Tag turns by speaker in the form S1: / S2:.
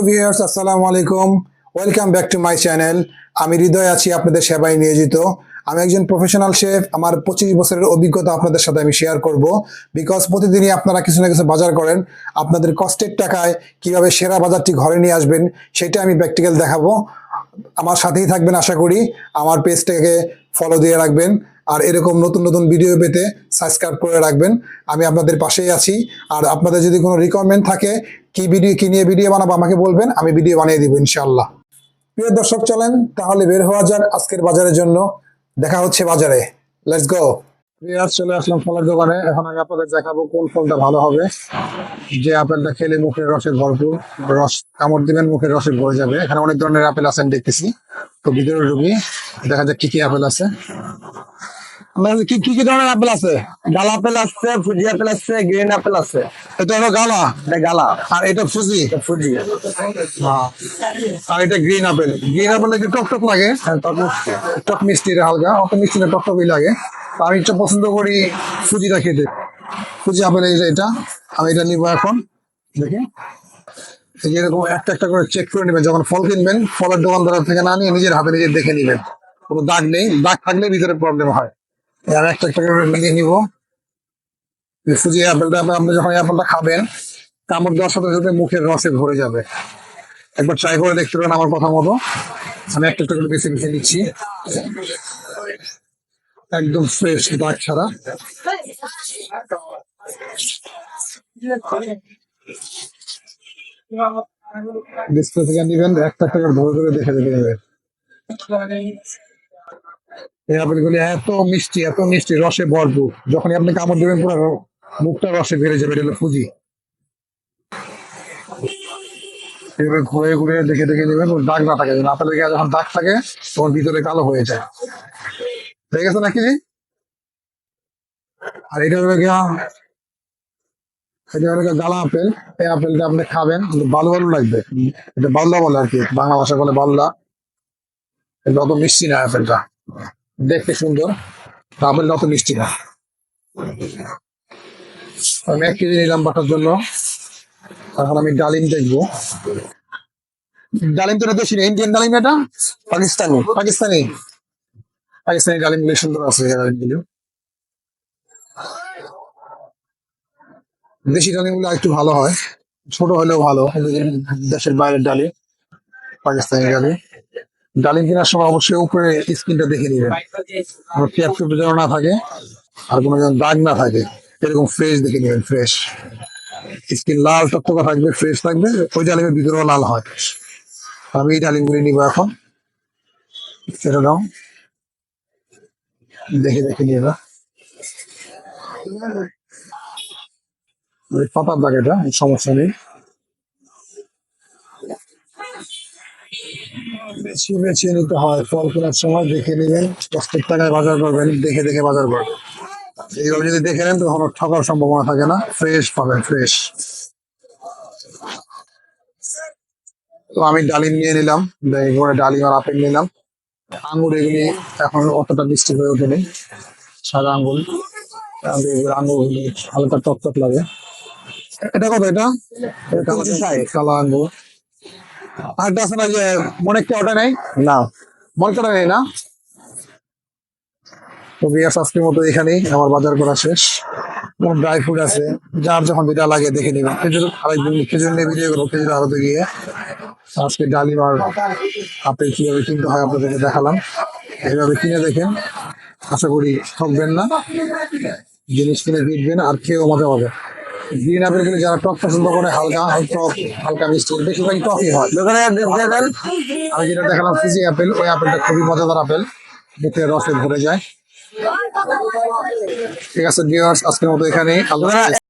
S1: Viewers, আসসালামু আলাইকুম। Welcome back to my channel. আমি হৃদয় আছি আপনাদের সেবায় নিয়োজিত। আমি একজন প্রফেশনাল শেফ। আমার 25 বছরের অভিজ্ঞতা আপনাদের সাথে আমি শেয়ার করব। বিকজ প্রতিদিনই আপনারা কিছু না কিছু বাজার করেন, আপনাদের কষ্টের টাকায় কিভাবে সেরা বাজারটি ঘরে নিয়ে আসবেন সেটা আমি প্র্যাকটিক্যাল দেখাবো। আমার সাথেই থাকবেন আশা করি। আমার পেজটাকে ফলো দিয়ে রাখবেন আর এরকম নতুন নতুন ভিডিও পেতে সাবস্ক্রাইব করে রাখবেন। আমি আপনাদের পাশেই আছি। আর আপনাদের যদি কোনো রিকোয়ারমেন্ট থাকে কি নিয়ে ভিডিও বানাবো আমাকে বলবেন, আমি ভিডিও বানিয়ে দিব ইনশাআল্লাহ। প্রিয় দর্শক, চলেন তাহলে বের হওয়া যাক আজকের বাজারের জন্য। দেখা হচ্ছে বাজারে। Let's go. প্রিয়াস, চলে আসলাম ফলের দোকানে। এখন আমি আপনাদের দেখাবো কোন ফলটা ভালো হবে, যে আপেলটা খেলে মুখের রসে ভরপুর, রস কামড় দিবেন মুখের রসে ভরে যাবে। এখানে অনেক ধরনের আপেল আছে আমি দেখতেছি, তো ভিতরে ঢুকি দেখা যাক কি কি আপেল আছে। কি কি কি ধরনের আপেল আছে?
S2: গালা আপেল আছে, ফুজি আপেল আছে, গ্রিন আপেল আছে।
S1: এটা হলো গালা,
S2: এটা গালা,
S1: আর এটা ফুজি,
S2: ফুজি।
S1: আর এটা গ্রিন আপেল। গ্রিন আপেল একটু টক টক লাগে, টক মিষ্টি হালকা, অত মিষ্টি না, টক টকই লাগে। তো আমি একটু পছন্দ করি ফুজিটা খেতে। ফুজি আপেল এটা আমি এটা নিবো এখন। দেখি এই যে এরকম একটা একটা করে চেক করে নেবেন যখন ফল কিনবেন। ফলের দোকানদার থেকে না নিয়ে নিজের হাতে নিজে দেখে নেবেন, কোনো দাগ নেই। দাগ থাকলে ভিতরে প্রবলেম হয়। আমি একটা একটা করে নিয়ে নিবো ফুজি আপেলটা। আপনি যখন আপেলটা খাবেন কামড় দেওয়ার সাথে সাথে মুখের রসে ভরে যাবে। একবার ট্রাই করে দেখতে পারেন আমার কথা মতো। আমি একটা একটা করে বেছে বেছে নিচ্ছি, একদম ফ্রেশ, দাগ ছাড়া। ডিসপ্লে থেকে নিবেন, একটা একটা করে ধরে ধরে দেখে দেখে নেবেন। এই আপেলগুলি এত মিষ্টি, এত মিষ্টি, রসে ভরপুর। যখনই আপনি কামড় দেবেন পুরো মুখটা রসে ভরে যাবে। এটা হলো ফুজি। এভাবে ঘুরে ঘুরে দেখে দেখে নেবেন, দাগ না থাকে। আপেলের গায়ে যখন দাগ থাকে তখন ভিতরে কালো হয়ে যায়। ঠিক আছে নাকি? আর এটা হলো গিয়া, এটা হলো গালা আপেল। এই আপেলটা আপনি খাবেন, বালু বালু লাগবে। এটা বাল্লা বলে আর কি, বাংলা ভাষায় বলে বাল্লা। এটা অত মিষ্টি না আপেলটা, দেখতে সুন্দর, আপেলটা অত মিষ্টি না। আমি 1 কেজি নিলাম বাটার জন্য। এখন আমি ডালিম দেখবো। ডালিম তো এটা দেশি না, ইন্ডিয়ান ডালিম। এটা
S2: পাকিস্তানি।
S1: পাকিস্তানি। পাকিস্তানি ডালিম গুলো সুন্দর আছে। ডালিমগুলো, দেশি ডালিম গুলো একটু ভালো হয়, ছোট হলেও ভালো। দেশের বাইরের ডালিম, পাকিস্তানি ডালিম। ডালিম কেনার সময় অবশ্যই উপরে স্কিনটা দেখে নিবেন, কোনো ট্যাপ টুপ যেন না থাকে আর কোনো যেন দাগ না থাকে। এরকম ফ্রেশ দেখে নিবেন, ফ্রেশ স্কিন, লাল টকটকা থাকবে, ফ্রেশ থাকবে। ওই ডালিমের ভিতরেও লাল হয়। আমি এই ডালিমগুলি নিবো এখন। সেটা দাও, দেখে দেখে নিয়ে যা। পাতার দাগ, এটা সমস্যা নেই। বেছে বেছে নিতে হয় ফল কেনার সময়, দেখে নেবেন। কষ্টের টাকায় বাজার করবেন, দেখে দেখে বাজার করবেন। এইভাবে যদি দেখে নেন তখন ঠকার সম্ভাবনা থাকে না, ফ্রেশ পাবেন, ফ্রেশ। তো আমি ডালিম নিয়ে নিলাম, এরপরে ডালিম আর আপেল নিলাম। আঙ্গুর এগুলি এখন অতটা মিষ্টি হয়ে ওঠেনি, সাদা আঙ্গুর। আঙ্গুর হালকা টক টক লাগে। এটা কত? এটা কালা আঙ্গুর। আরেকটা আছে না, যে মনে একটা ওটা নেই
S2: না,
S1: মনে করা নেই না। তো বিয়াস, আজকের মতো এখানেই আমার বাজার করা শেষ। ড্রাই ফ্রুট আছে, যার যখন যেটা লাগে দেখে নেবেন। খেজুর আরেকদিন খেজুর নিয়ে ভিডিও করবো, খেজুর আড়তে গিয়ে। আজকে ডালিম আর আপেল কিভাবে কিনতে হয় আপনাদেরকে দেখালাম। এইভাবে কিনে দেখেন, আশা করি ঠকবেন না। জিনিস কিনে কিনবেন আর খেয়েও মজা পাবে। গ্রিন আপেল গুলো যারা টক পছন্দ করে, হালকা টক, হালকা মিষ্টি, বেশিরভাগই টকই হয়।
S2: দোকানে দেবেন।
S1: আমি যেটা দেখালাম ফুজি আপেল, ওই আপেলটা খুবই মজাদার আপেল, মুখে রসে ভরে যায়। ঠিক আছে ভিউয়ার্স, আজকের মতো এখানেই। আল্লাহ হাফেজ।